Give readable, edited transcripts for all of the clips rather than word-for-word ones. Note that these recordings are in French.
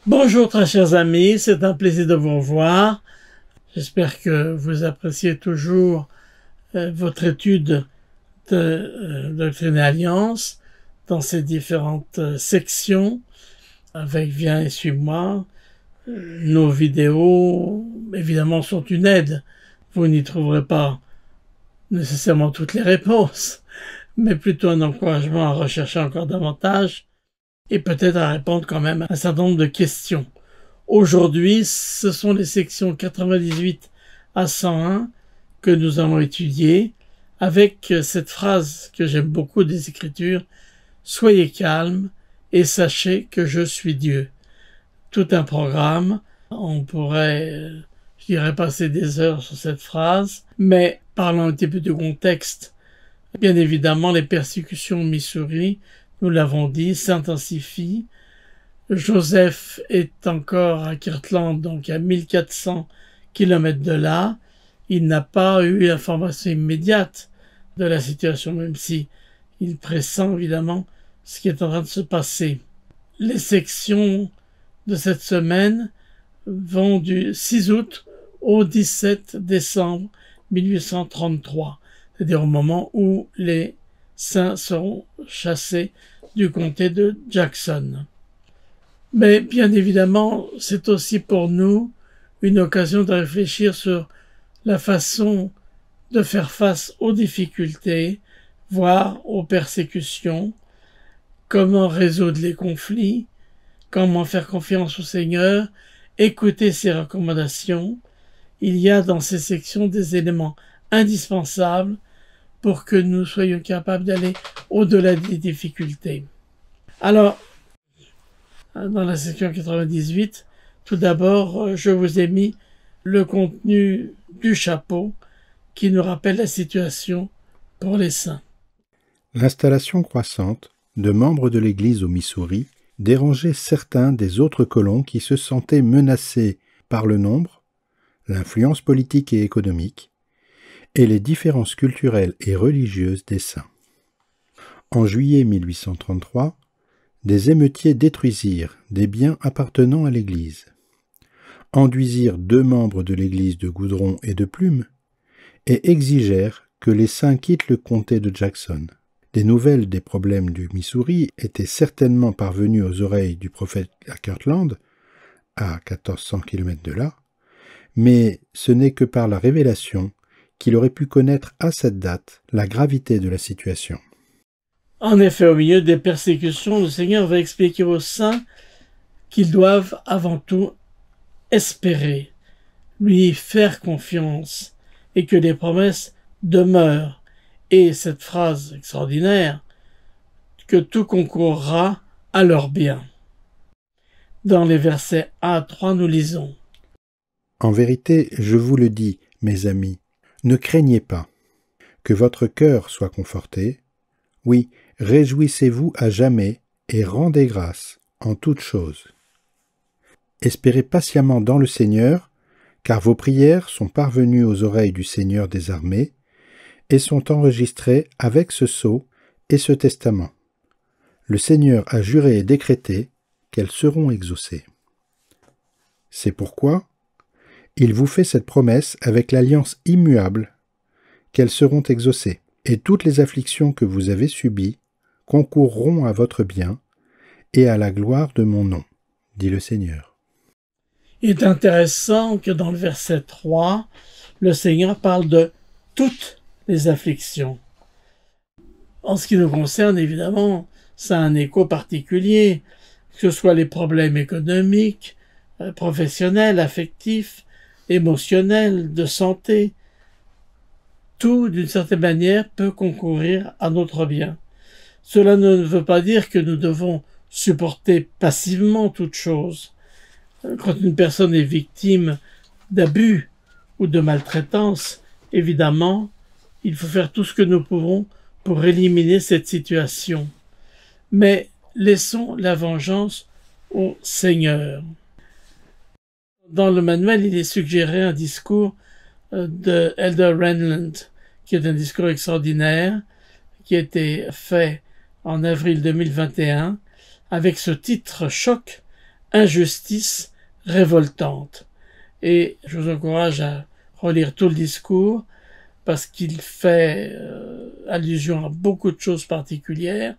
Bonjour très chers amis, c'est un plaisir de vous revoir. J'espère que vous appréciez toujours votre étude de Doctrine et Alliance dans ses différentes sections avec Viens et suis-moi. Nos vidéos, évidemment, sont une aide. Vous n'y trouverez pas nécessairement toutes les réponses, mais plutôt un encouragement à rechercher encore davantage et peut-être à répondre quand même à un certain nombre de questions. Aujourd'hui, ce sont les sections 98 à 101 que nous allons étudier avec cette phrase que j'aime beaucoup des Écritures: « Soyez calmes et sachez que je suis Dieu ». Tout un programme. On pourrait, je dirais, passer des heures sur cette phrase, mais parlons un petit peu du contexte. Bien évidemment, les persécutions au Missouri, nous l'avons dit, s'intensifient. Joseph est encore à Kirtland, donc à 1400 km de là. Il n'a pas eu l'information immédiate de la situation, même si il pressent évidemment ce qui est en train de se passer. Les sections de cette semaine vont du 6 août au 17 décembre 1833, c'est-à-dire au moment où les saints seront chassés du comté de Jackson. Mais bien évidemment, c'est aussi pour nous une occasion de réfléchir sur la façon de faire face aux difficultés, voire aux persécutions, comment résoudre les conflits, comment faire confiance au Seigneur, écouter ses recommandations. Il y a dans ces sections des éléments indispensables pour que nous soyons capables d'aller au-delà des difficultés. Alors, dans la section 98, tout d'abord, je vous ai mis le contenu du chapeau qui nous rappelle la situation pour les saints. L'installation croissante de membres de l'Église au Missouri dérangeait certains des autres colons qui se sentaient menacés par le nombre, l'influence politique et économique, et les différences culturelles et religieuses des saints. En juillet 1833, des émeutiers détruisirent des biens appartenant à l'Église, enduisirent 2 membres de l'Église de goudron et de plumes, et exigèrent que les saints quittent le comté de Jackson. Des nouvelles des problèmes du Missouri étaient certainement parvenues aux oreilles du prophète à Kirtland, à 1400 km de là, mais ce n'est que par la révélation qu'il aurait pu connaître à cette date la gravité de la situation. En effet, au milieu des persécutions, le Seigneur va expliquer aux saints qu'ils doivent avant tout espérer, lui faire confiance, et que les promesses demeurent. Et cette phrase extraordinaire, que tout concourra à leur bien. Dans les versets 1 à 3, nous lisons: « En vérité, je vous le dis, mes amis, ne craignez pas, que votre cœur soit conforté. Oui, réjouissez-vous à jamais et rendez grâce en toutes choses. Espérez patiemment dans le Seigneur, car vos prières sont parvenues aux oreilles du Seigneur des armées et sont enregistrées avec ce sceau et ce testament. Le Seigneur a juré et décrété qu'elles seront exaucées. C'est pourquoi il vous fait cette promesse avec l'alliance immuable qu'elles seront exaucées, et toutes les afflictions que vous avez subies concourront à votre bien et à la gloire de mon nom, dit le Seigneur. » Il est intéressant que dans le verset 3, le Seigneur parle de toutes les afflictions. En ce qui nous concerne, évidemment, ça a un écho particulier, que ce soit les problèmes économiques, professionnels, affectifs, émotionnels, de santé. Tout, d'une certaine manière, peut concourir à notre bien. Cela ne veut pas dire que nous devons supporter passivement toute chose. Quand une personne est victime d'abus ou de maltraitance, évidemment, il faut faire tout ce que nous pouvons pour éliminer cette situation. Mais laissons la vengeance au Seigneur. Dans le manuel, il est suggéré un discours de Elder Renland, qui est un discours extraordinaire, qui a été fait en avril 2021, avec ce titre choc: injustice révoltante. Et je vous encourage à relire tout le discours parce qu'il fait allusion à beaucoup de choses particulières,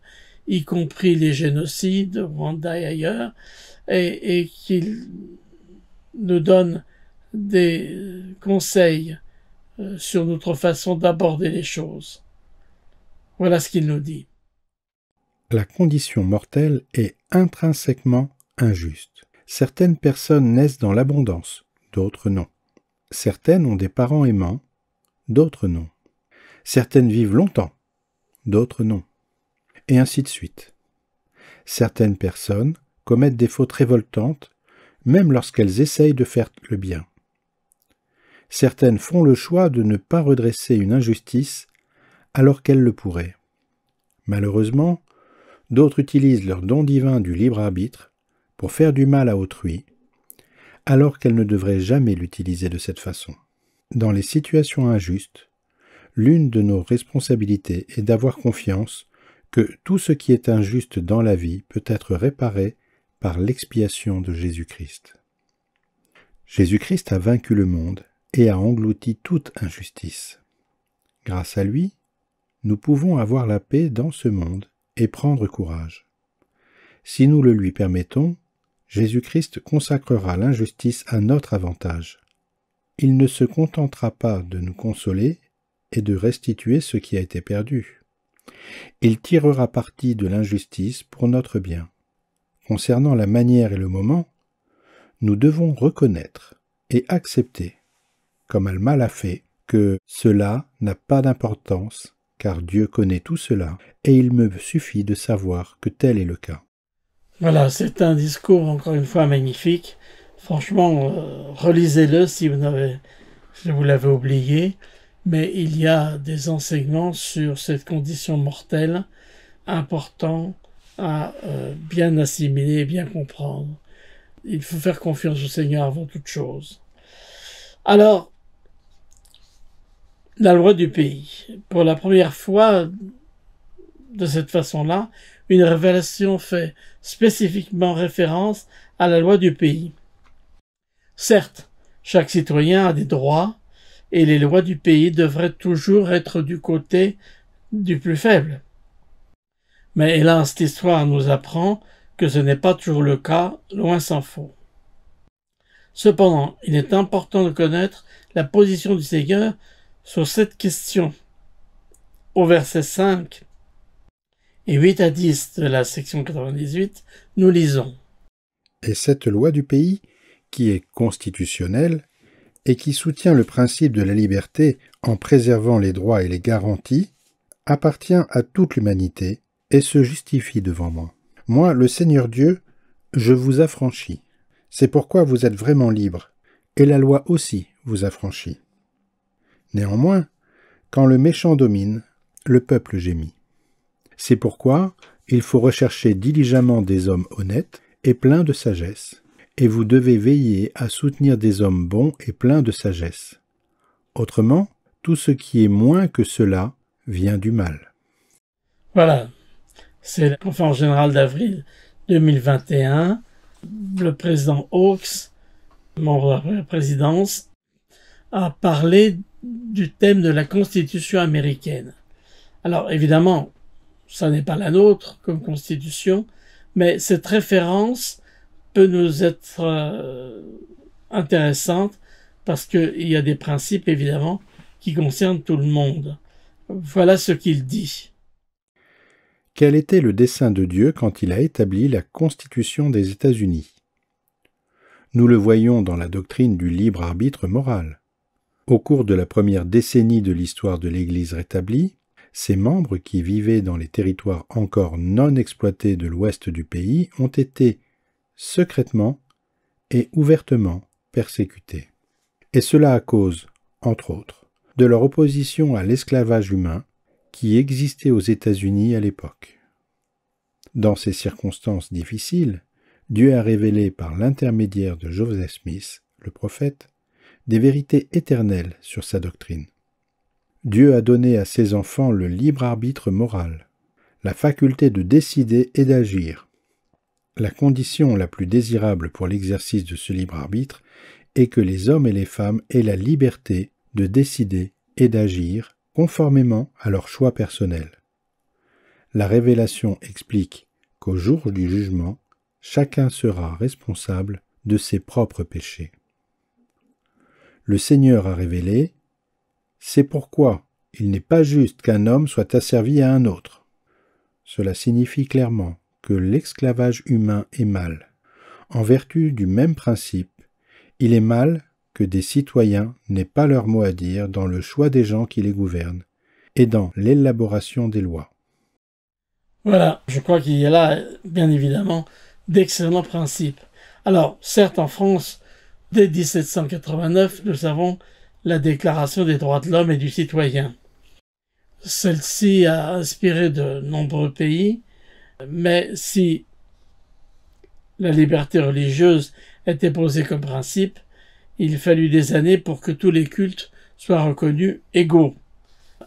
y compris les génocides, au Rwanda et ailleurs, et qu'il nous donne des conseils sur notre façon d'aborder les choses. Voilà ce qu'il nous dit. La condition mortelle est intrinsèquement injuste. Certaines personnes naissent dans l'abondance, d'autres non. Certaines ont des parents aimants, d'autres non. Certaines vivent longtemps, d'autres non. Et ainsi de suite. Certaines personnes commettent des fautes révoltantes, même lorsqu'elles essayent de faire le bien. Certaines font le choix de ne pas redresser une injustice alors qu'elles le pourraient. Malheureusement, d'autres utilisent leur don divin du libre arbitre pour faire du mal à autrui, alors qu'elles ne devraient jamais l'utiliser de cette façon. Dans les situations injustes, l'une de nos responsabilités est d'avoir confiance que tout ce qui est injuste dans la vie peut être réparé par l'expiation de Jésus-Christ. Jésus-Christ a vaincu le monde et a englouti toute injustice. Grâce à lui, nous pouvons avoir la paix dans ce monde et prendre courage. Si nous le lui permettons, Jésus-Christ consacrera l'injustice à notre avantage. Il ne se contentera pas de nous consoler et de restituer ce qui a été perdu. Il tirera parti de l'injustice pour notre bien. Concernant la manière et le moment, nous devons reconnaître et accepter, comme Alma l'a fait, que cela n'a pas d'importance, car Dieu connaît tout cela, et il me suffit de savoir que tel est le cas. Voilà, c'est un discours, encore une fois, magnifique. Franchement, relisez-le si vous l'avez oublié, mais il y a des enseignements sur cette condition mortelle importants à bien assimiler et bien comprendre. Il faut faire confiance au Seigneur avant toute chose. Alors, la loi du pays. Pour la première fois, de cette façon-là, une révélation fait spécifiquement référence à la loi du pays. Certes, chaque citoyen a des droits, et les lois du pays devraient toujours être du côté du plus faible. Mais hélas, cette histoire nous apprend que ce n'est pas toujours le cas, loin s'en faut. Cependant, il est important de connaître la position du Seigneur sur cette question. Au verset 5 et 8 à 10 de la section 98, nous lisons. Et cette loi du pays, qui est constitutionnelle et qui soutient le principe de la liberté en préservant les droits et les garanties, appartient à toute l'humanité et se justifie devant moi. Moi, le Seigneur Dieu, je vous affranchis. C'est pourquoi vous êtes vraiment libres, et la loi aussi vous affranchit. Néanmoins, quand le méchant domine, le peuple gémit. C'est pourquoi il faut rechercher diligemment des hommes honnêtes et pleins de sagesse, et vous devez veiller à soutenir des hommes bons et pleins de sagesse. Autrement, tout ce qui est moins que cela vient du mal. Voilà, c'est la conférence générale d'avril 2021. Le président Hawks, membre de la présidence, a parlé du thème de la Constitution américaine. Alors évidemment, ça n'est pas la nôtre comme Constitution, mais cette référence peut nous être intéressante parce qu'il y a des principes évidemment qui concernent tout le monde. Voilà ce qu'il dit. Quel était le dessein de Dieu quand il a établi la Constitution des États-Unis? Nous le voyons dans la doctrine du libre arbitre moral. Au cours de la première décennie de l'histoire de l'Église rétablie, ses membres qui vivaient dans les territoires encore non exploités de l'ouest du pays ont été secrètement et ouvertement persécutés. Et cela à cause, entre autres, de leur opposition à l'esclavage humain qui existait aux États-Unis à l'époque. Dans ces circonstances difficiles, Dieu a révélé par l'intermédiaire de Joseph Smith, le prophète, des vérités éternelles sur sa doctrine. Dieu a donné à ses enfants le libre arbitre moral, la faculté de décider et d'agir. La condition la plus désirable pour l'exercice de ce libre arbitre est que les hommes et les femmes aient la liberté de décider et d'agir conformément à leur choix personnel. La révélation explique qu'au jour du jugement, chacun sera responsable de ses propres péchés. Le Seigneur a révélé « C'est pourquoi il n'est pas juste qu'un homme soit asservi à un autre ». Cela signifie clairement que l'esclavage humain est mal. En vertu du même principe, il est mal que des citoyens n'aient pas leur mot à dire dans le choix des gens qui les gouvernent et dans l'élaboration des lois. Voilà, je crois qu'il y a là, bien évidemment, d'excellents principes. Alors, certes, en France, dès 1789, nous avons la Déclaration des droits de l'homme et du citoyen. Celle-ci a inspiré de nombreux pays, mais si la liberté religieuse était posée comme principe, il fallut des années pour que tous les cultes soient reconnus égaux.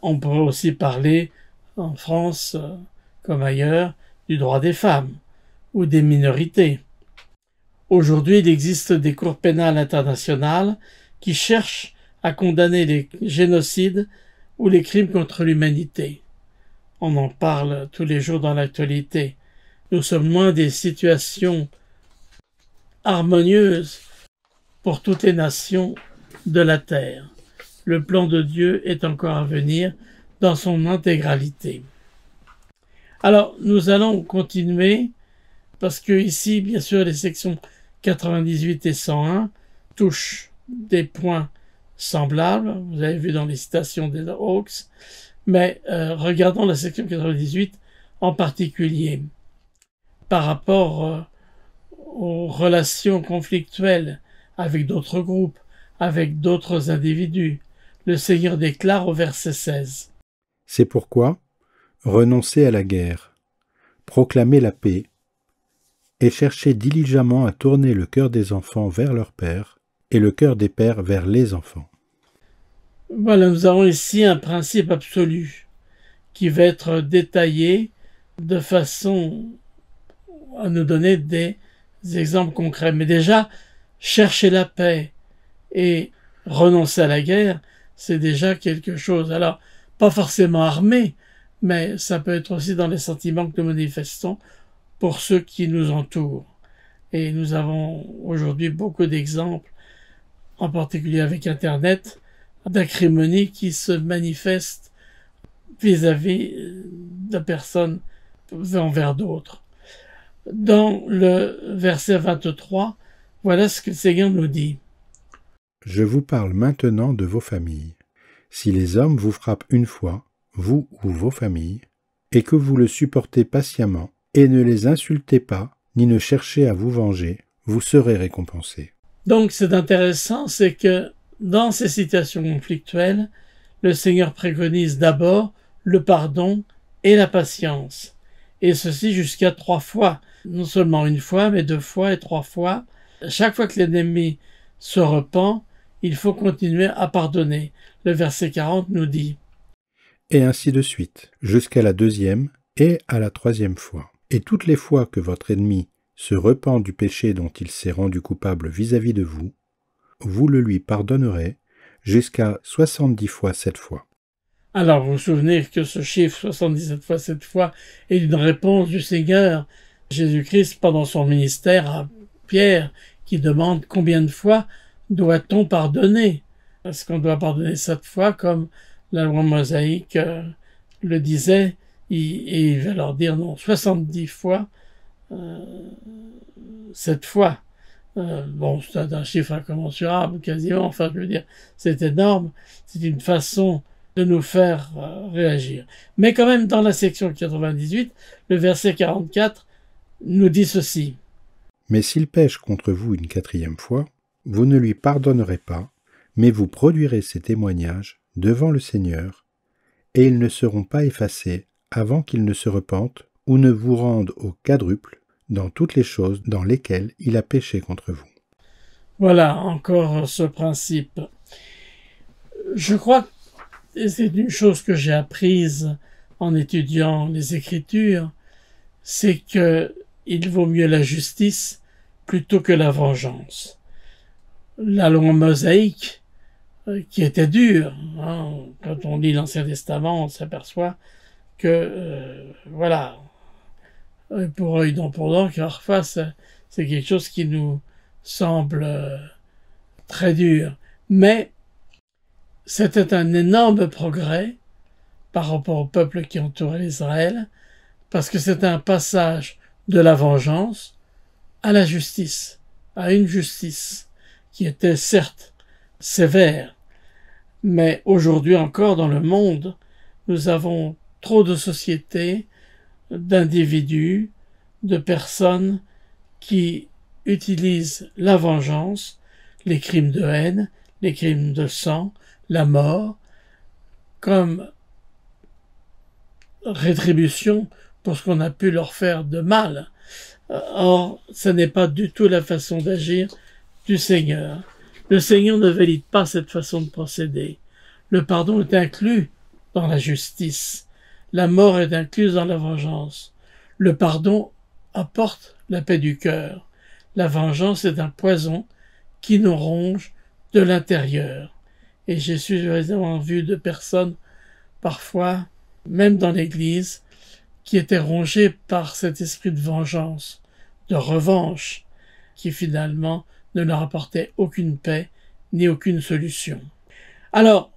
On pourrait aussi parler, en France comme ailleurs, du droit des femmes ou des minorités. Aujourd'hui, il existe des cours pénales internationales qui cherchent à condamner les génocides ou les crimes contre l'humanité. On en parle tous les jours dans l'actualité. Nous sommes loin des situations harmonieuses pour toutes les nations de la terre. Le plan de Dieu est encore à venir dans son intégralité. Alors, nous allons continuer, parce que ici, bien sûr, les sections 98 et 101 touchent des points semblables. Vous avez vu dans les citations des Hawks. Mais regardons la section 98 en particulier. Par rapport aux relations conflictuelles avec d'autres groupes, avec d'autres individus, le Seigneur déclare au verset 16. C'est pourquoi renoncez à la guerre, proclamez la paix, et cherchez diligemment à tourner le cœur des enfants vers leur père, et le cœur des pères vers les enfants. Voilà, nous avons ici un principe absolu qui va être détaillé de façon à nous donner des exemples concrets. Mais déjà, chercher la paix et renoncer à la guerre, c'est déjà quelque chose. Alors, pas forcément armé, mais ça peut être aussi dans les sentiments que nous manifestons pour ceux qui nous entourent. Et nous avons aujourd'hui beaucoup d'exemples, en particulier avec Internet, d'acrimonie qui se manifestent vis-à-vis de personnes envers d'autres. Dans le verset 23, voilà ce que le Seigneur nous dit. Je vous parle maintenant de vos familles. Si les hommes vous frappent une fois, vous ou vos familles, et que vous le supportez patiemment, et ne les insultez pas, ni ne cherchez à vous venger, vous serez récompensés. Donc c'est intéressant, c'est que dans ces situations conflictuelles, le Seigneur préconise d'abord le pardon et la patience, et ceci jusqu'à 3 fois, non seulement une fois, mais 2 fois et 3 fois. Chaque fois que l'ennemi se repent, il faut continuer à pardonner. Le verset 40 nous dit « Et ainsi de suite, jusqu'à la 2e et à la 3e fois. Et toutes les fois que votre ennemi se repent du péché dont il s'est rendu coupable vis-à-vis de vous, vous le lui pardonnerez jusqu'à 70 fois 7 fois. » Alors, vous vous souvenez que ce chiffre 77 fois 7 fois est une réponse du Seigneur Jésus-Christ pendant son ministère à Pierre qui demande combien de fois doit-on pardonner? Est-ce qu'on doit pardonner 7 fois comme la loi mosaïque le disait? Et il va leur dire non, 70 fois 7 fois. Bon, c'est un chiffre incommensurable quasiment, enfin je veux dire, c'est énorme, c'est une façon de nous faire réagir. Mais quand même, dans la section 98, le verset 44 nous dit ceci. Mais s'il pêche contre vous une 4e fois, vous ne lui pardonnerez pas, mais vous produirez ces témoignages devant le Seigneur, et ils ne seront pas effacés avant qu'il ne se repente ou ne vous rende au quadruple dans toutes les choses dans lesquelles il a péché contre vous. Voilà encore ce principe. Je crois que c'est une chose que j'ai apprise en étudiant les Écritures, c'est que il vaut mieux la justice plutôt que la vengeance. La loi mosaïque, qui était dure, hein, quand on lit l'Ancien Testament, on s'aperçoit que, voilà, œil pour œil, dent pour dent, car face, c'est quelque chose qui nous semble très dur. Mais c'était un énorme progrès par rapport au peuple qui entourait Israël, parce que c'est un passage de la vengeance à la justice, à une justice qui était certes sévère, mais aujourd'hui encore dans le monde, nous avons trop de sociétés, d'individus, de personnes qui utilisent la vengeance, les crimes de haine, les crimes de sang, la mort, comme rétribution pour ce qu'on a pu leur faire de mal. Or, ce n'est pas du tout la façon d'agir du Seigneur. Le Seigneur ne valide pas cette façon de procéder. Le pardon est inclus dans la justice. La mort est incluse dans la vengeance. Le pardon apporte la paix du cœur. La vengeance est un poison qui nous ronge de l'intérieur. Et j'ai suffisamment vu de personnes, parfois, même dans l'Église, qui étaient rongées par cet esprit de vengeance, de revanche, qui finalement ne leur apportait aucune paix ni aucune solution. Alors,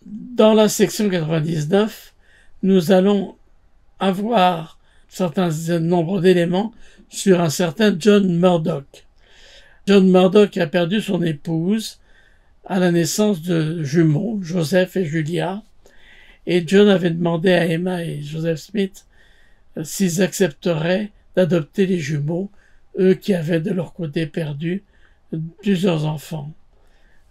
dans la section 99, nous allons avoir certain nombre d'éléments sur un certain John Murdoch. John Murdoch a perdu son épouse à la naissance de jumeaux, Joseph et Julia, et John avait demandé à Emma et Joseph Smith s'ils accepteraient d'adopter les jumeaux, eux qui avaient de leur côté perdu plusieurs enfants.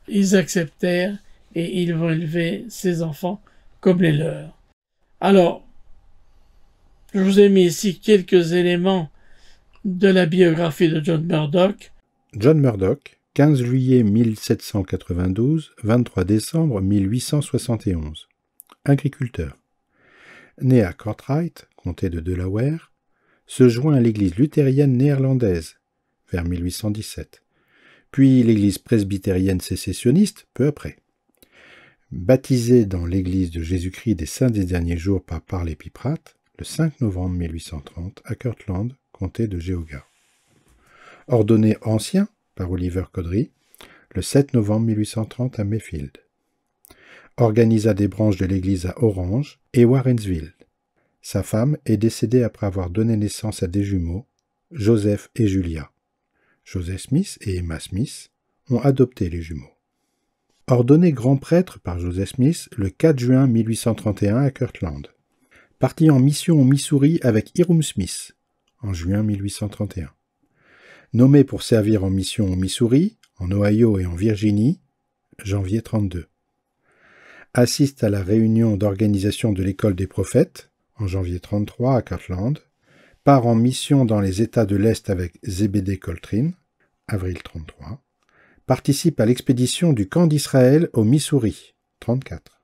Ils acceptèrent et ils vont élever ces enfants comme les leurs. Alors, je vous ai mis ici quelques éléments de la biographie de John Murdoch. John Murdoch, 15 juillet 1792, 23 décembre 1871. Agriculteur. Né à Cartwright, comté de Delaware, se joint à l'église luthérienne néerlandaise vers 1817, puis l'église presbytérienne sécessionniste peu après. Baptisé dans l'église de Jésus-Christ des Saints des Derniers Jours par Parley Pipratt, le 5 novembre 1830 à Kirtland, comté de Geauga. Ordonné ancien par Oliver Cowdery, le 7 novembre 1830 à Mayfield. Organisa des branches de l'église à Orange et Warrensville. Sa femme est décédée après avoir donné naissance à des jumeaux, Joseph et Julia. Joseph Smith et Emma Smith ont adopté les jumeaux. Ordonné grand prêtre par Joseph Smith le 4 juin 1831 à Kirtland. Parti en mission au Missouri avec Hiram Smith en juin 1831. Nommé pour servir en mission au Missouri, en Ohio et en Virginie, janvier 32. Assiste à la réunion d'organisation de l'école des prophètes, en janvier 33 à Kirtland, part en mission dans les États de l'Est avec Zebedee Coltrane, avril 33, participe à l'expédition du camp d'Israël au Missouri, 34.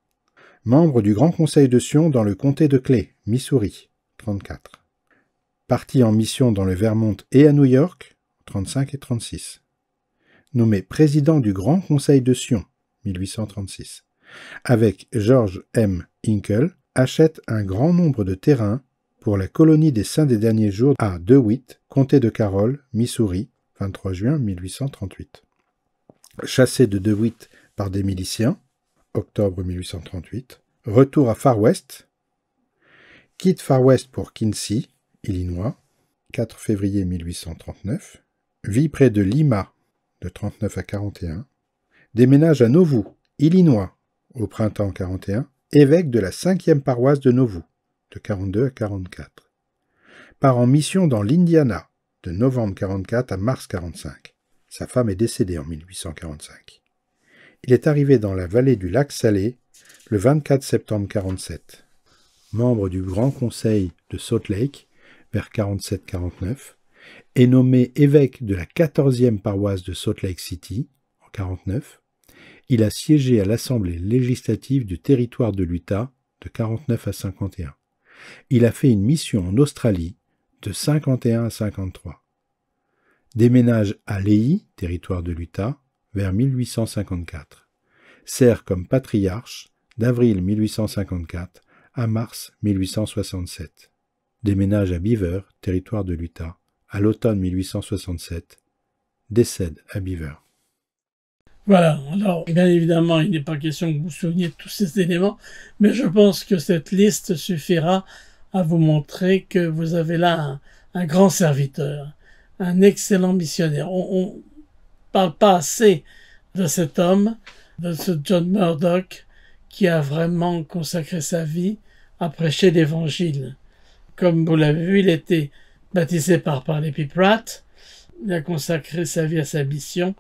Membre du Grand Conseil de Sion dans le comté de Clay, Missouri, 34. Parti en mission dans le Vermont et à New York, 35 et 36. Nommé président du Grand Conseil de Sion, 1836. Avec George M. Hinkle, achète un grand nombre de terrains pour la colonie des Saints des Derniers Jours à DeWitt, comté de Carroll, Missouri, 23 juin 1838. Chassé de DeWitt par des miliciens, octobre 1838, retour à Far West, quitte Far West pour Quincy, Illinois, 4 février 1839, vit près de Lima, de 39 à 41, déménage à Nauvoo, Illinois, au printemps 41, évêque de la 5e paroisse de Nauvoo, de 42 à 44. Part en mission dans l'Indiana, de novembre 44 à mars 45. Sa femme est décédée en 1845. Il est arrivé dans la vallée du lac Salé le 24 septembre 47. Membre du Grand Conseil de Salt Lake vers 47-49, est nommé évêque de la 14e paroisse de Salt Lake City en 49. Il a siégé à l'Assemblée législative du territoire de l'Utah de 49 à 51. Il a fait une mission en Australie de 51 à 53. Déménage à Lehi, territoire de l'Utah, vers 1854. Sert comme patriarche d'avril 1854 à mars 1867. Déménage à Beaver, territoire de l'Utah, à l'automne 1867. Décède à Beaver. Voilà, alors bien évidemment, il n'est pas question que vous vous souveniez de tous ces éléments, mais je pense que cette liste suffira à vous montrer que vous avez là un grand serviteur, un excellent missionnaire. On parle pas assez de cet homme, de ce John Murdoch, qui a vraiment consacré sa vie à prêcher l'Évangile. Comme vous l'avez vu, il était baptisé par Parley-P. Pratt, il a consacré sa vie à sa mission.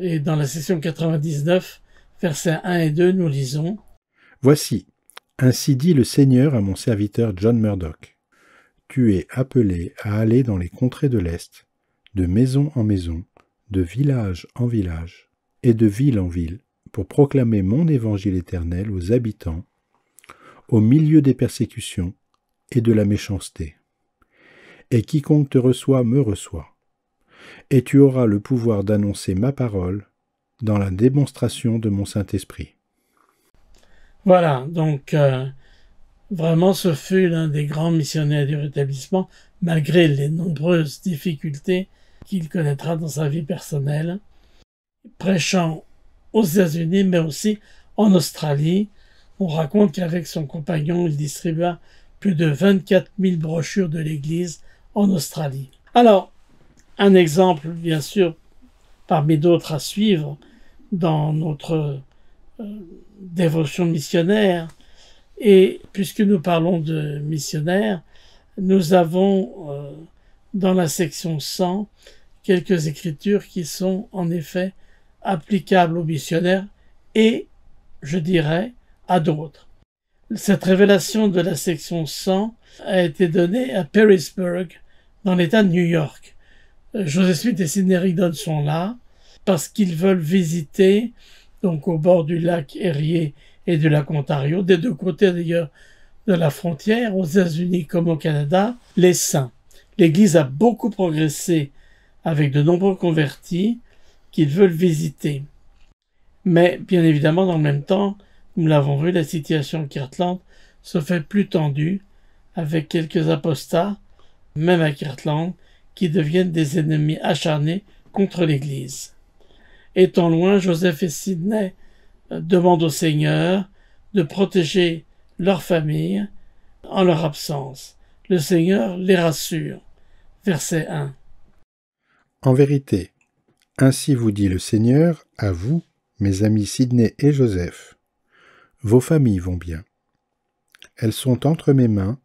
Et dans la section 99, versets 1 et 2, nous lisons « Voici, ainsi dit le Seigneur à mon serviteur John Murdoch. Tu es appelé à aller dans les contrées de l'Est, de maison en maison, de village en village, et de ville en ville, pour proclamer mon évangile éternel aux habitants, au milieu des persécutions et de la méchanceté. Et quiconque te reçoit me reçoit. Et tu auras le pouvoir d'annoncer ma parole dans la démonstration de mon Saint-Esprit. » Voilà, donc vraiment ce fut l'un des grands missionnaires du rétablissement, malgré les nombreuses difficultés qu'il connaîtra dans sa vie personnelle, prêchant aux États-Unis, mais aussi en Australie. On raconte qu'avec son compagnon, il distribua plus de 24 000 brochures de l'Église en Australie. Alors, un exemple, bien sûr, parmi d'autres à suivre dans notre dévotion missionnaire. Et puisque nous parlons de missionnaires, nous avons dans la section 100 quelques écritures qui sont en effet applicables aux missionnaires et, je dirais, à d'autres. Cette révélation de la section 100 a été donnée à Perrysburg, dans l'État de New York. Joseph Smith et Sidney Rigdon sont là parce qu'ils veulent visiter, donc au bord du lac Erie et du lac Ontario, des deux côtés d'ailleurs de la frontière, aux États-Unis comme au Canada, les saints. L'Église a beaucoup progressé avec de nombreux convertis qu'ils veulent visiter. Mais bien évidemment, dans le même temps, nous l'avons vu, la situation à Kirtland se fait plus tendue avec quelques apostats, même à Kirtland, qui deviennent des ennemis acharnés contre l'Église. Étant loin, Joseph et Sidney demandent au Seigneur de protéger leur famille en leur absence. Le Seigneur les rassure. Verset 1. En vérité, ainsi vous dit le Seigneur à vous, mes amis Sidney et Joseph. Vos familles vont bien. Elles sont entre mes mains,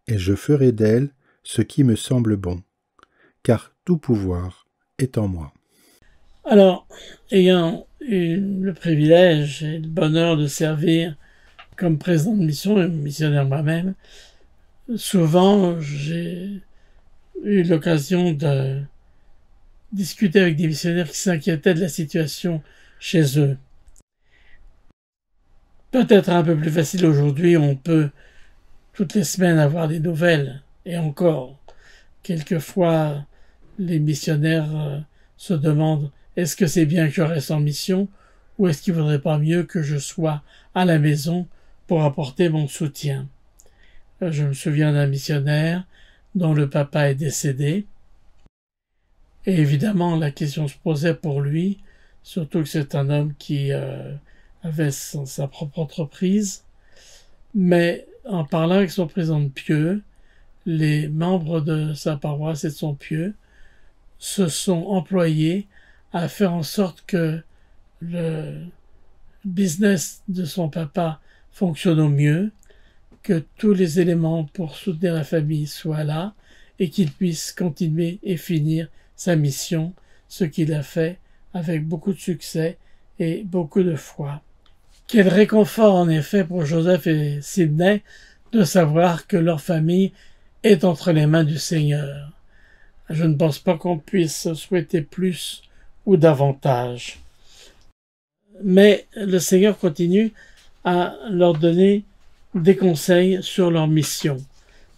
et je ferai d'elles ce qui me semble bon, car tout pouvoir est en moi. Alors, ayant eu le privilège et le bonheur de servir comme président de mission et missionnaire moi-même, souvent j'ai eu l'occasion de discuter avec des missionnaires qui s'inquiétaient de la situation chez eux. Peut-être un peu plus facile aujourd'hui, on peut toutes les semaines avoir des nouvelles, et encore, quelquefois les missionnaires se demandent est-ce que c'est bien que je reste en mission ou est-ce qu'il ne vaudrait pas mieux que je sois à la maison pour apporter mon soutien. Je me souviens d'un missionnaire dont le papa est décédé et évidemment la question se posait pour lui, surtout que c'est un homme qui avait sa propre entreprise, mais en parlant avec son président de pieux, les membres de sa paroisse et de son pieux se sont employés à faire en sorte que le business de son papa fonctionne au mieux, que tous les éléments pour soutenir la famille soient là et qu'il puisse continuer et finir sa mission, ce qu'il a fait avec beaucoup de succès et beaucoup de foi. Quel réconfort en effet pour Joseph et Sidney de savoir que leur famille est entre les mains du Seigneur. Je ne pense pas qu'on puisse souhaiter plus ou davantage. Mais le Seigneur continue à leur donner des conseils sur leur mission.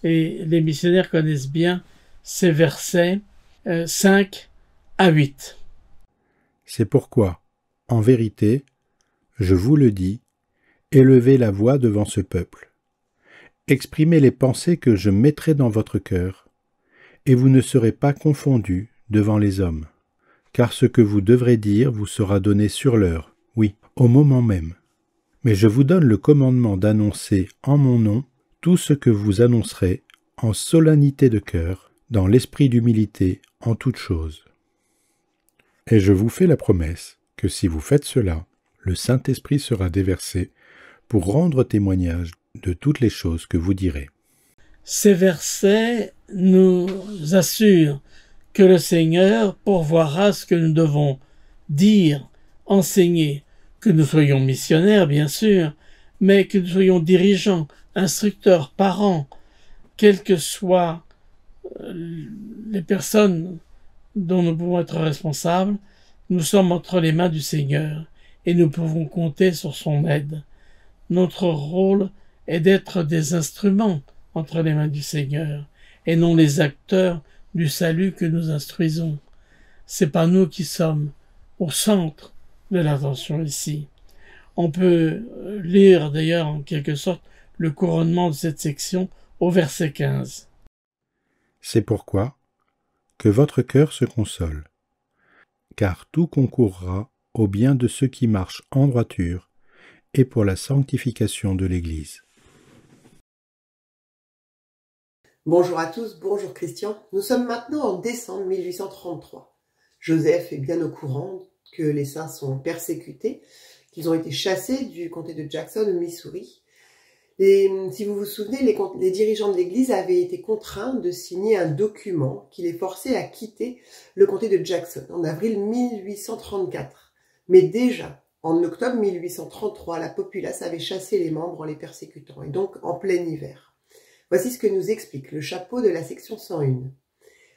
Et les missionnaires connaissent bien ces versets 5 à 8. C'est pourquoi, en vérité, je vous le dis, élevez la voix devant ce peuple. Exprimez les pensées que je mettrai dans votre cœur, et vous ne serez pas confondus devant les hommes. Car ce que vous devrez dire vous sera donné sur l'heure, oui, au moment même. Mais je vous donne le commandement d'annoncer en mon nom tout ce que vous annoncerez en solennité de cœur, dans l'esprit d'humilité, en toutes choses. Et je vous fais la promesse que si vous faites cela, le Saint-Esprit sera déversé pour rendre témoignage de toutes les choses que vous direz. Ces versets nous assurent que le Seigneur pourvoira ce que nous devons dire, enseigner, que nous soyons missionnaires, bien sûr, mais que nous soyons dirigeants, instructeurs, parents, quelles que soient les personnes dont nous pouvons être responsables, nous sommes entre les mains du Seigneur et nous pouvons compter sur son aide. Notre rôle est d'être des instruments entre les mains du Seigneur et non les acteurs du salut que nous instruisons. C'est pas nous qui sommes au centre de l'attention ici. On peut lire d'ailleurs en quelque sorte le couronnement de cette section au verset 15. C'est pourquoi que votre cœur se console, car tout concourra au bien de ceux qui marchent en droiture et pour la sanctification de l'Église. Bonjour à tous, bonjour Christian. Nous sommes maintenant en décembre 1833. Joseph est bien au courant que les saints sont persécutés, qu'ils ont été chassés du comté de Jackson au Missouri. Et si vous vous souvenez, les dirigeants de l'Église avaient été contraints de signer un document qui les forçait à quitter le comté de Jackson en avril 1834. Mais déjà, en octobre 1833, la populace avait chassé les membres en les persécutant, et donc en plein hiver. Voici ce que nous explique le chapeau de la section 101.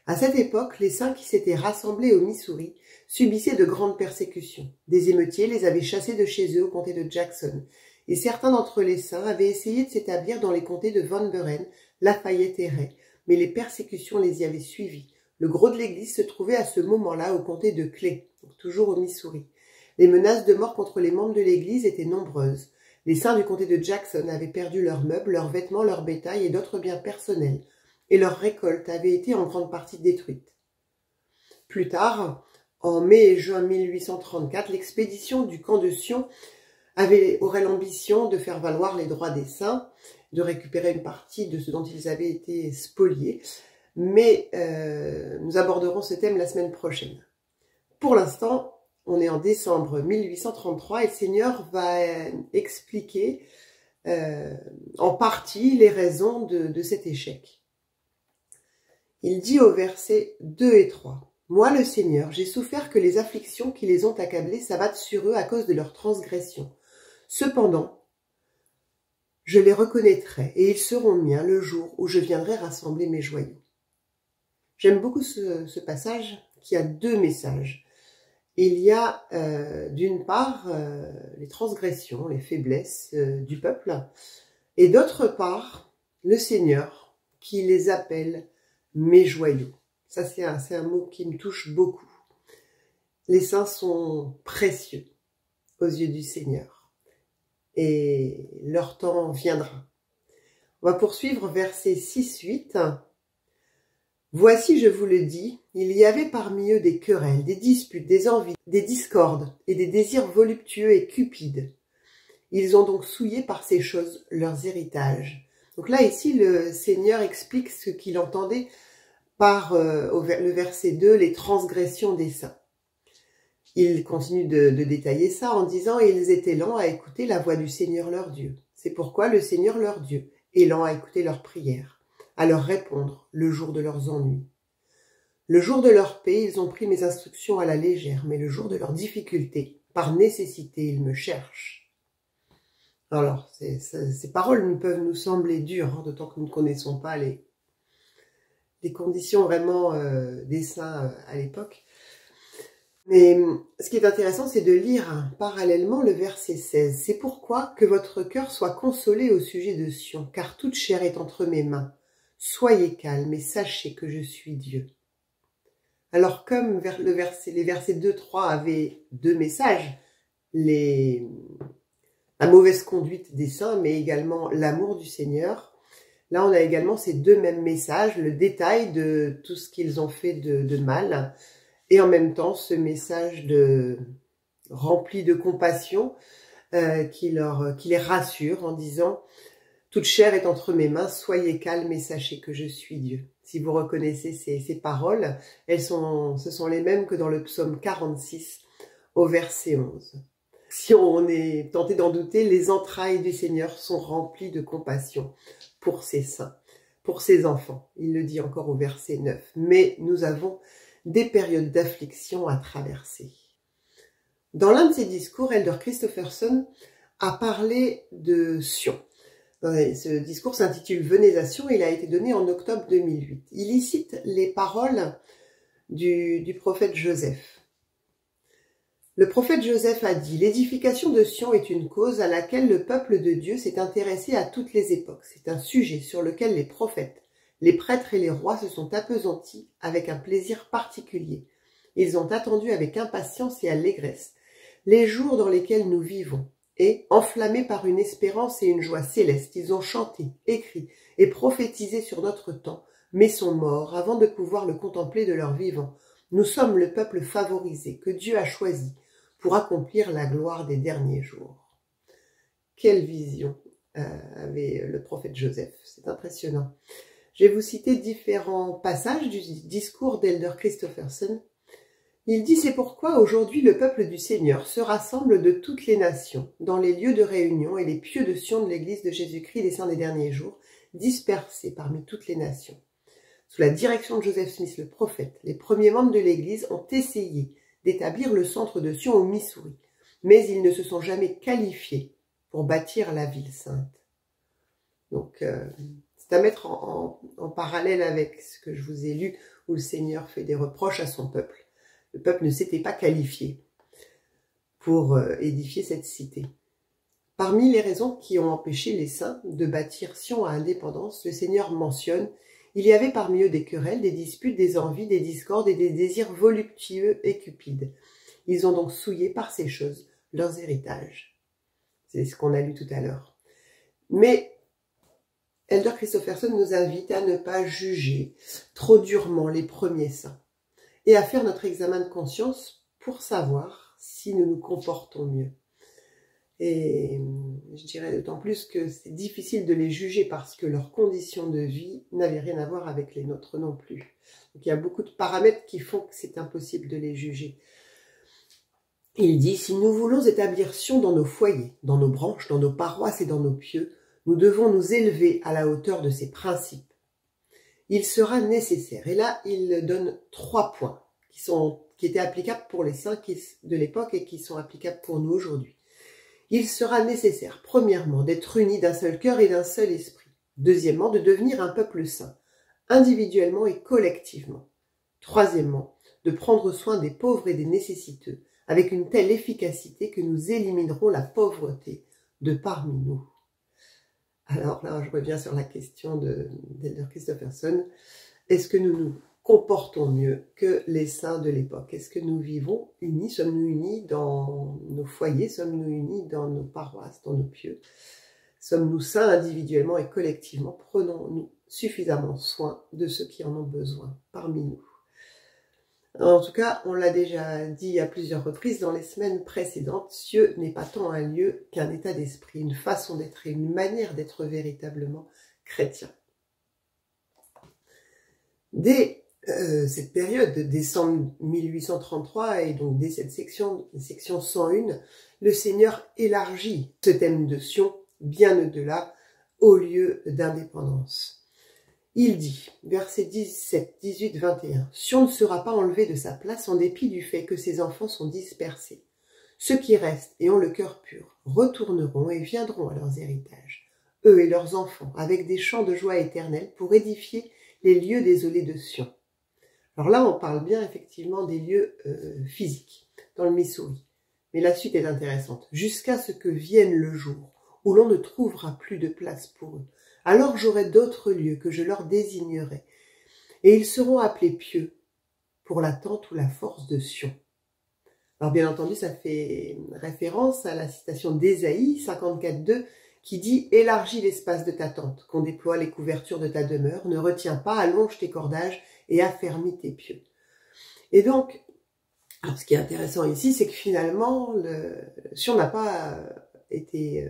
À cette époque, les saints qui s'étaient rassemblés au Missouri subissaient de grandes persécutions. Des émeutiers les avaient chassés de chez eux au comté de Jackson, et certains d'entre les saints avaient essayé de s'établir dans les comtés de Van Buren, Lafayette et Ray, mais les persécutions les y avaient suivis. Le gros de l'Église se trouvait à ce moment-là au comté de Clay, donc toujours au Missouri. Les menaces de mort contre les membres de l'Église étaient nombreuses. Les saints du comté de Jackson avaient perdu leurs meubles, leurs vêtements, leurs bétail et d'autres biens personnels, et leur récolte avait été en grande partie détruite. Plus tard, en mai et juin 1834, l'expédition du camp de Sion aurait l'ambition de faire valoir les droits des saints, de récupérer une partie de ce dont ils avaient été spoliés, mais nous aborderons ce thème la semaine prochaine. Pour l'instant, on est en décembre 1833 et le Seigneur va expliquer en partie les raisons de cet échec. Il dit au versets 2 et 3, « Moi, le Seigneur, j'ai souffert que les afflictions qui les ont accablés s'abattent sur eux à cause de leurs transgressions. Cependant, je les reconnaîtrai et ils seront miens le jour où je viendrai rassembler mes joyaux. » J'aime beaucoup ce passage qui a deux messages. Il y a d'une part les transgressions, les faiblesses du peuple, et d'autre part le Seigneur qui les appelle mes joyaux. Ça c'est un mot qui me touche beaucoup. Les saints sont précieux aux yeux du Seigneur et leur temps viendra. On va poursuivre versets 6-8. Voici, je vous le dis, il y avait parmi eux des querelles, des disputes, des envies, des discordes et des désirs voluptueux et cupides. Ils ont donc souillé par ces choses leurs héritages. Donc là, ici, le Seigneur explique ce qu'il entendait par le verset 2, les transgressions des saints. Il continue de détailler ça en disant « Ils étaient lents à écouter la voix du Seigneur leur Dieu. C'est pourquoi le Seigneur leur Dieu est lent à écouter leurs prières, à leur répondre le jour de leurs ennuis. Le jour de leur paix, ils ont pris mes instructions à la légère, mais le jour de leurs difficultés, par nécessité, ils me cherchent. » Alors, ces paroles peuvent nous sembler dures, d'autant que nous ne connaissons pas les conditions vraiment des saints à l'époque. Mais ce qui est intéressant, c'est de lire parallèlement le verset 16. « C'est pourquoi que votre cœur soit consolé au sujet de Sion, car toute chair est entre mes mains. soyez calmes et sachez que je suis Dieu. Alors comme les versets 2-3 avaient deux messages, la mauvaise conduite des saints, mais également l'amour du Seigneur, là on a également ces deux mêmes messages, le détail de tout ce qu'ils ont fait de mal, et en même temps ce message rempli de compassion qui les rassure en disant « Toute chair est entre mes mains, soyez calmes et sachez que je suis Dieu ». Si vous reconnaissez ces paroles, ce sont les mêmes que dans le psaume 46 au verset 11. Si on est tenté d'en douter, les entrailles du Seigneur sont remplies de compassion pour ses saints, pour ses enfants. Il le dit encore au verset 9. Mais nous avons des périodes d'affliction à traverser. Dans l'un de ses discours, Elder Christofferson a parlé de Sion. Ce discours s'intitule « Venez à Sion » et il a été donné en octobre 2008. Il y cite les paroles du prophète Joseph. Le prophète Joseph a dit « L'édification de Sion est une cause à laquelle le peuple de Dieu s'est intéressé à toutes les époques. C'est un sujet sur lequel les prophètes, les prêtres et les rois se sont appesantis avec un plaisir particulier. Ils ont attendu avec impatience et allégresse les jours dans lesquels nous vivons. Et, enflammés par une espérance et une joie céleste, ils ont chanté, écrit et prophétisé sur notre temps, mais sont morts avant de pouvoir le contempler de leur vivant. Nous sommes le peuple favorisé que Dieu a choisi pour accomplir la gloire des derniers jours. » Quelle vision avait le prophète Joseph, c'est impressionnant. Je vais vous citer différents passages du discours d'Elder Christofferson. Il dit « C'est pourquoi aujourd'hui le peuple du Seigneur se rassemble de toutes les nations, dans les lieux de réunion et les pieux de Sion de l'Église de Jésus-Christ des saints des derniers jours, dispersés parmi toutes les nations. Sous la direction de Joseph Smith le prophète, les premiers membres de l'Église ont essayé d'établir le centre de Sion au Missouri, mais ils ne se sont jamais qualifiés pour bâtir la ville sainte. » Donc, c'est à mettre en parallèle avec ce que je vous ai lu, où le Seigneur fait des reproches à son peuple. Le peuple ne s'était pas qualifié pour édifier cette cité. Parmi les raisons qui ont empêché les saints de bâtir Sion à indépendance, le Seigneur mentionne « Il y avait parmi eux des querelles, des disputes, des envies, des discordes et des désirs voluptueux et cupides. Ils ont donc souillé par ces choses leurs héritages. » C'est ce qu'on a lu tout à l'heure. Mais Elder Christofferson nous invite à ne pas juger trop durement les premiers saints et à faire notre examen de conscience pour savoir si nous nous comportons mieux. Et je dirais d'autant plus que c'est difficile de les juger parce que leurs conditions de vie n'avaient rien à voir avec les nôtres non plus. Donc il y a beaucoup de paramètres qui font que c'est impossible de les juger. Il dit « Si nous voulons établir Sion dans nos foyers, dans nos branches, dans nos paroisses et dans nos pieux, nous devons nous élever à la hauteur de ces principes. Il sera nécessaire. » Et là, il donne 3 points qui étaient applicables pour les saints de l'époque et qui sont applicables pour nous aujourd'hui. Il sera nécessaire, premièrement, d'être unis d'un seul cœur et d'un seul esprit. Deuxièmement, de devenir un peuple saint, individuellement et collectivement. Troisièmement, de prendre soin des pauvres et des nécessiteux, avec une telle efficacité que nous éliminerons la pauvreté de parmi nous. Alors là, je reviens sur la question d'Elder Christofferson. Est-ce que nous nous comportons mieux que les saints de l'époque? Est-ce que nous vivons unis? Sommes-nous unis dans nos foyers? Sommes-nous unis dans nos paroisses, dans nos pieux? Sommes-nous saints individuellement et collectivement? Prenons-nous suffisamment soin de ceux qui en ont besoin parmi nous? En tout cas, on l'a déjà dit à plusieurs reprises dans les semaines précédentes, Dieu n'est pas tant un lieu qu'un état d'esprit, une façon d'être et une manière d'être véritablement chrétien. Dès cette période de décembre 1833 et donc dès cette section 101, le Seigneur élargit ce thème de Sion bien au-delà au lieu d'indépendance. Il dit, versets 17, 18, 21, « Sion ne sera pas enlevé de sa place en dépit du fait que ses enfants sont dispersés. Ceux qui restent et ont le cœur pur retourneront et viendront à leurs héritages, eux et leurs enfants, avec des chants de joie éternelle pour édifier les lieux désolés de Sion. » Alors là, on parle bien effectivement des lieux physiques, dans le Missouri. Mais la suite est intéressante. « Jusqu'à ce que vienne le jour où l'on ne trouvera plus de place pour eux. Alors j'aurai d'autres lieux que je leur désignerai, et ils seront appelés pieux pour la tente ou la force de Sion. Alors bien entendu, ça fait référence à la citation d'Ésaïe 54:2 qui dit « Élargis l'espace de ta tente, qu'on déploie les couvertures de ta demeure, ne retiens pas, allonge tes cordages et affermis tes pieux. » Et donc, alors ce qui est intéressant ici, c'est que finalement, Sion n'a pas été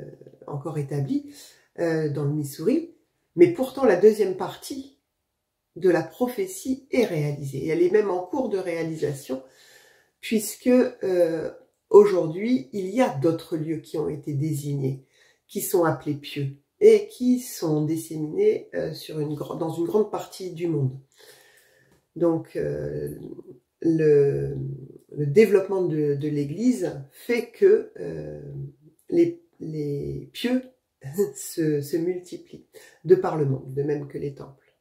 encore établi dans le Missouri, mais pourtant la deuxième partie de la prophétie est réalisée. Et elle est même en cours de réalisation, puisque aujourd'hui, il y a d'autres lieux qui ont été désignés, qui sont appelés pieux, et qui sont disséminés dans une grande partie du monde. Donc, le développement de l'Église fait que les pieux se multiplient de par le monde, de même que les temples.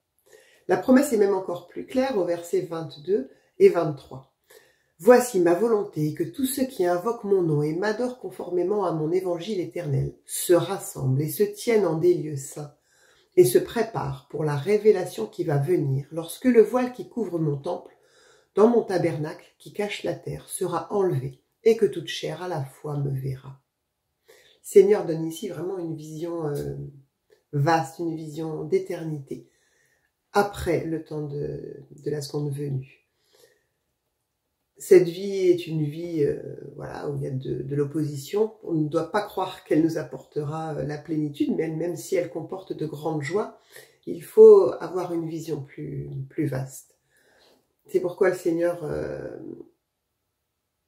La promesse est même encore plus claire au verset 22 et 23. « Voici ma volonté, que tous ceux qui invoquent mon nom et m'adorent conformément à mon évangile éternel se rassemblent et se tiennent en des lieux saints et se préparent pour la révélation qui va venir lorsque le voile qui couvre mon temple dans mon tabernacle qui cache la terre sera enlevé et que toute chair à la fois me verra. » Seigneur donne ici vraiment une vision vaste, une vision d'éternité, après le temps de la seconde venue. Cette vie est une vie voilà, où il y a de l'opposition. On ne doit pas croire qu'elle nous apportera la plénitude, mais même si elle comporte de grandes joies, il faut avoir une vision plus vaste. C'est pourquoi le Seigneur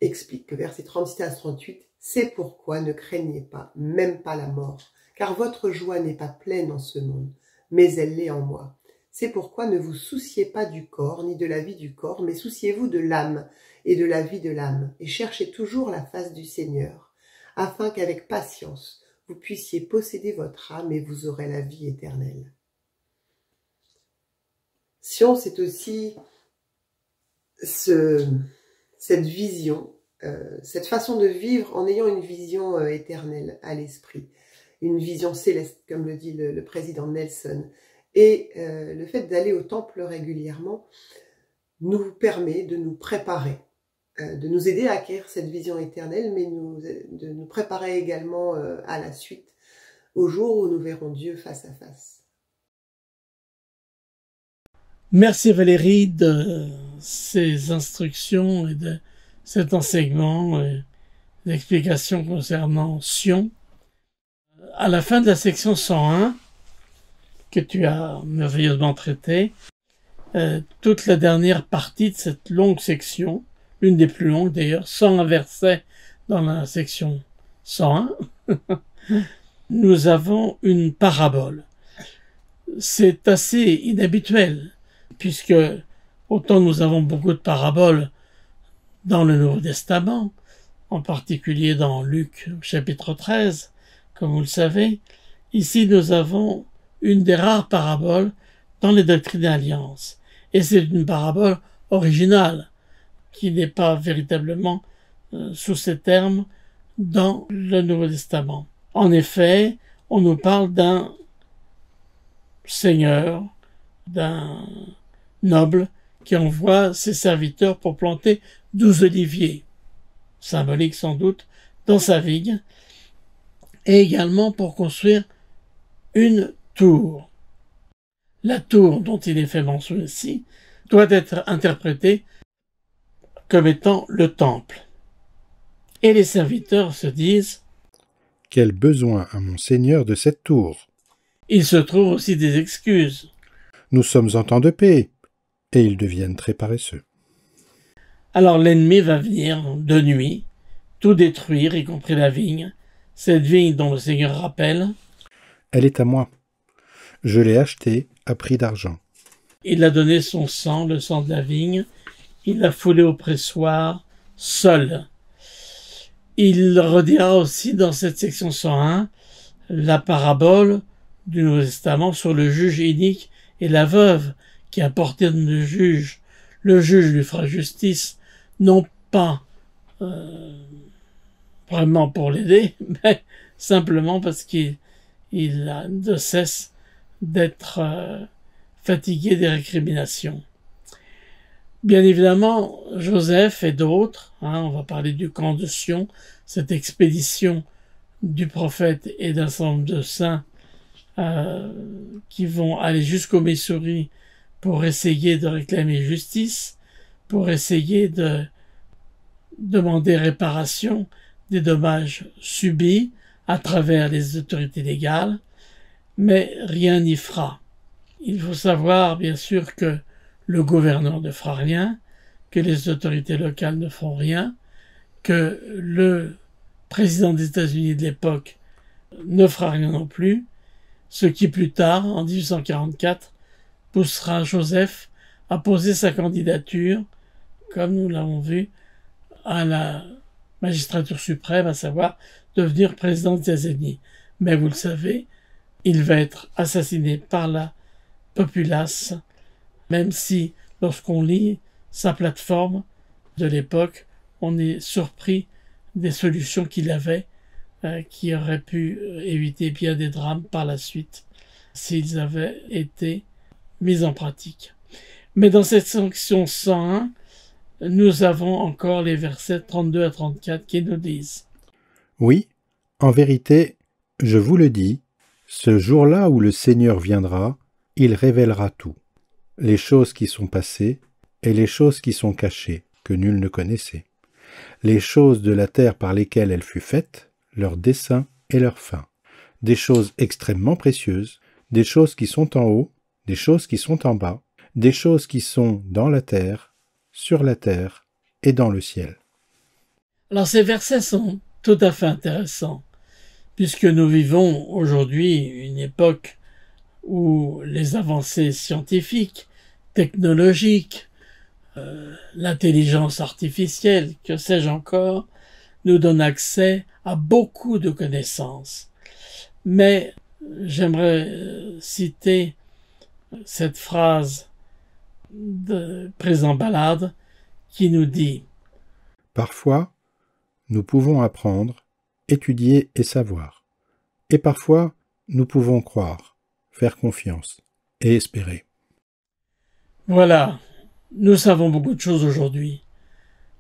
explique, versets 36 à 38, « C'est pourquoi ne craignez pas, même pas la mort, car votre joie n'est pas pleine en ce monde, mais elle l'est en moi. C'est pourquoi ne vous souciez pas du corps, ni de la vie du corps, mais souciez-vous de l'âme et de la vie de l'âme, et cherchez toujours la face du Seigneur, afin qu'avec patience, vous puissiez posséder votre âme et vous aurez la vie éternelle. » Sion, c'est aussi cette vision, cette façon de vivre en ayant une vision éternelle à l'esprit, une vision céleste, comme le dit le président Nelson. Et le fait d'aller au temple régulièrement nous permet de nous préparer, de nous aider à acquérir cette vision éternelle, mais de nous préparer également à la suite, au jour où nous verrons Dieu face à face. Merci Valérie de ces instructions et de cet enseignement et d'explications concernant Sion. À la fin de la section 101, que tu as merveilleusement traité, toute la dernière partie de cette longue section, l'une des plus longues d'ailleurs, 101 versets dans la section 101, nous avons une parabole. C'est assez inhabituel, puisque autant nous avons beaucoup de paraboles dans le Nouveau Testament, en particulier dans Luc chapitre 13, comme vous le savez, ici nous avons une des rares paraboles dans les doctrines d'alliance. Et c'est une parabole originale, qui n'est pas véritablement sous ces termes dans le Nouveau Testament. En effet, on nous parle d'un seigneur, d'un noble, qui envoie ses serviteurs pour planter 12 oliviers, symbolique sans doute, dans sa vigne, et également pour construire une tour. La tour dont il est fait mention ici doit être interprétée comme étant le temple. Et les serviteurs se disent « Quel besoin a mon Seigneur de cette tour ?» Il se trouve aussi des excuses. « Nous sommes en temps de paix. » Et ils deviennent très paresseux. Alors l'ennemi va venir de nuit, tout détruire, y compris la vigne, cette vigne dont le Seigneur rappelle « Elle est à moi. Je l'ai achetée à prix d'argent. » Il a donné son sang, le sang de la vigne, il l'a foulé au pressoir, seul. Il redira aussi dans cette section 101 la parabole du Nouveau Testament sur le juge inique et la veuve qui apportait le juge. Le juge lui fera justice, non pas vraiment pour l'aider, mais simplement parce qu'il a de cesse d'être fatigué des récriminations. Bien évidemment, Joseph et d'autres, on va parler du camp de Sion, cette expédition du prophète et d'un certain nombre de saints qui vont aller jusqu'au Missouri pour essayer de réclamer justice, pour essayer de demander réparation des dommages subis à travers les autorités légales, mais rien n'y fera. Il faut savoir, bien sûr, que le gouverneur ne fera rien, que les autorités locales ne feront rien, que le président des États-Unis de l'époque ne fera rien non plus, ce qui plus tard, en 1844, poussera Joseph à poser sa candidature, comme nous l'avons vu, à la magistrature suprême, à savoir devenir président des États-Unis. Mais vous le savez, il va être assassiné par la populace, même si, lorsqu'on lit sa plateforme de l'époque, on est surpris des solutions qu'il avait, qui auraient pu éviter bien des drames par la suite, s'ils avaient été mis en pratique. Mais dans cette section 101, nous avons encore les versets 32 à 34 qui nous disent « Oui, en vérité, je vous le dis, ce jour-là où le Seigneur viendra, il révélera tout, les choses qui sont passées et les choses qui sont cachées, que nul ne connaissait, les choses de la terre par lesquelles elle fut faite, leur dessein et leur fin, des choses extrêmement précieuses, des choses qui sont en haut, des choses qui sont en bas, des choses qui sont dans la terre, sur la terre et dans le ciel. » Alors ces versets sont tout à fait intéressants, puisque nous vivons aujourd'hui une époque où les avancées scientifiques, technologiques, l'intelligence artificielle, que sais-je encore, nous donnent accès à beaucoup de connaissances. Mais j'aimerais citer cette phrase de Président Ballade qui nous dit « Parfois, nous pouvons apprendre, étudier et savoir. Et parfois, nous pouvons croire, faire confiance et espérer. » Voilà, nous savons beaucoup de choses aujourd'hui,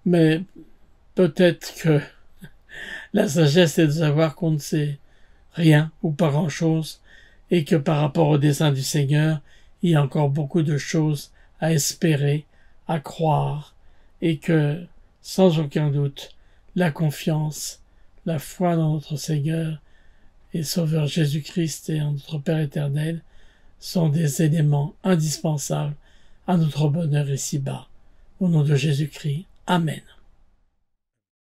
mais peut-être que la sagesse est de savoir qu'on ne sait rien ou pas grand-chose, et que par rapport au dessein du Seigneur, il y a encore beaucoup de choses à espérer, à croire, et que, sans aucun doute, la confiance, la foi dans notre Seigneur et Sauveur Jésus-Christ et en notre Père éternel sont des éléments indispensables à notre bonheur ici-bas. Au nom de Jésus-Christ. Amen.